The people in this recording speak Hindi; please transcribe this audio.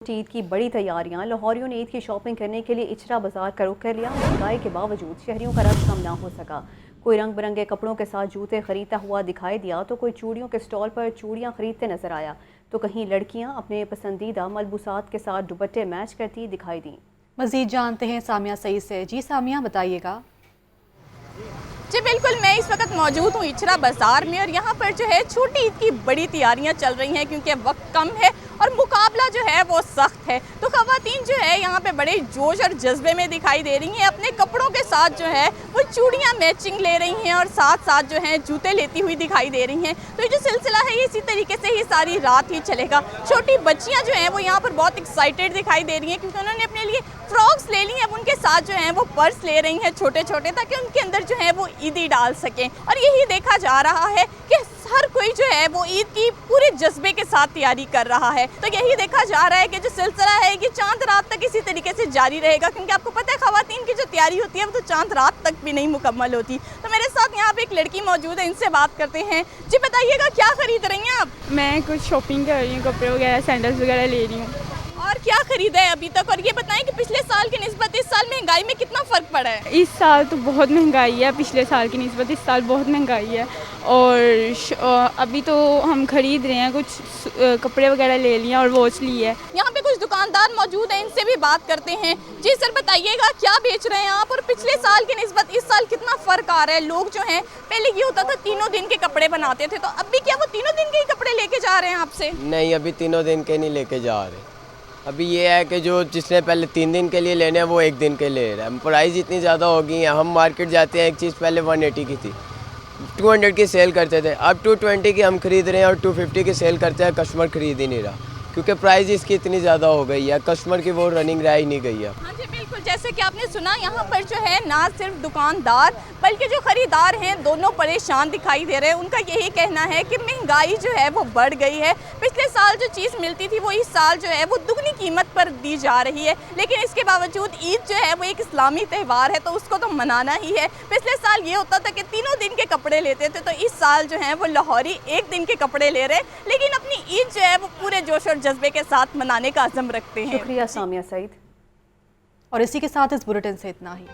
ईद की बड़ी तैयारियां। लाहौरियों ने ईद की शॉपिंग करने के लिए इचरा बाजार का रुख कर लिया। महंगाई के बावजूद शहरियों का रश कम ना हो सका। कोई रंग बिरंगे कपड़ों के साथ जूते खरीदता हुआ दिखाई दिया तो कोई चूड़ियों के स्टॉल पर चूड़ियां खरीदते नजर आया, तो कहीं लड़कियां अपने पसंदीदा मलबूसात के साथ दुपट्टे मैच करती दिखाई दी। मजीद जानते हैं सामिया सईद से। जी सामिया, बताइएगा। जी बिल्कुल, मैं इस वक्त मौजूद हूँ इचरा बाज़ार में और यहाँ पर जो है छोटी ईद की बड़ी तैयारियाँ चल रही हैं क्योंकि वक्त कम है और मुकाबला जो है वो सख्त है। तो ख़वातीन जो है यहाँ पे बड़े जोश और जज्बे में दिखाई दे रही हैं। अपने कपड़ों के साथ जो है वो चूड़ियाँ मैचिंग ले रही हैं और साथ साथ जो है जूते लेती हुई दिखाई दे रही हैं। तो ये जो सिलसिला है ये इसी तरीके से ही सारी रात ही चलेगा। छोटी बच्चियाँ जो हैं वो यहाँ पर बहुत एक्साइटेड दिखाई दे रही हैं क्योंकि उन्होंने अपने लिए फ्रॉक्स ले ली हैं। अब उनके साथ जो है वो पर्स ले रही हैं छोटे छोटे, ताकि उनके अंदर जो है वो ईदी डाल सकें। और यही देखा जा रहा है कि हर कोई जो है वो ईद की पूरे जज्बे के साथ तैयारी कर रहा है। तो यही देखा जा रहा है कि जो सिलसिला है ये चांद रात तक इसी तरीके से जारी रहेगा, क्योंकि आपको पता है ख़वातीन की जो तैयारी होती है वो तो चांद रात तक भी नहीं मुकम्मल होती। तो मेरे साथ यहाँ पे एक लड़की मौजूद है, इनसे बात करते हैं। जी बताइएगा, क्या खरीद रही हैं आप? मैं कुछ शॉपिंग कर रही हूँ, कपड़े वगैरह सैंडल्स वगैरह ले रही हूँ। और क्या खरीदा है अभी तक? और ये बताएं कि पिछले साल की निस्बत इस साल महंगाई में कितना फ़र्क पड़ा है? इस साल तो बहुत महंगाई है, पिछले साल की निस्बत इस साल बहुत महंगाई है। और अभी तो हम खरीद रहे हैं, कुछ कपड़े वगैरह ले लिए और वॉच ली है। यहाँ पे कुछ दुकानदार मौजूद हैं, इनसे भी बात करते हैं। जी सर बताइएगा, क्या बेच रहे हैं आप और पिछले साल की निस्बत इस साल कितना फ़र्क आ रहा है? लोग जो हैं पहले ये होता था तीनों दिन के कपड़े बनाते थे, तो अभी क्या वो तीनों दिन के ही कपड़े लेके जा रहे हैं आपसे? नहीं, अभी तीनों दिन के नहीं लेके जा रहे। अभी ये है कि जो जिसने पहले 3 दिन के लिए लेने हैं वो 1 दिन के ले रहा है। प्राइस इतनी ज़्यादा हो गई है। हम मार्केट जाते हैं, एक चीज़ पहले 180 की थी, 200 की सेल करते थे, अब 220 की हम खरीद रहे हैं और 250 की सेल करते हैं। कस्टमर खरीद ही नहीं रहा क्योंकि प्राइस इसकी इतनी ज़्यादा हो गई है, कस्टमर की वो रनिंग रह ही नहीं गई है। हाँ जी बिल्कुल, जैसे कि आपने सुना यहाँ पर जो है ना सिर्फ दुकानदार बल्कि जो खरीदार हैं दोनों परेशान दिखाई दे रहे हैं। उनका यही कहना है कि महंगाई जो है वो बढ़ गई है। पिछले साल जो चीज़ मिलती थी वो इस साल जो है वो दुगनी कीमत पर दी जा रही है, लेकिन इसके बावजूद ईद जो है वो एक इस्लामी त्यौहार है तो उसको तो मनाना ही है। पिछले साल ये होता था कि तीनों दिन के कपड़े लेते थे, तो इस साल जो है वो लाहौरी 1 दिन के कपड़े ले रहे, लेकिन अपनी ईद जो है वो पूरे जोश और जज्बे के साथ मनाने का अज़म रखते हैं। शुक्रिया सामिया सईद। और इसी के साथ इस बुलेटिन से इतना ही।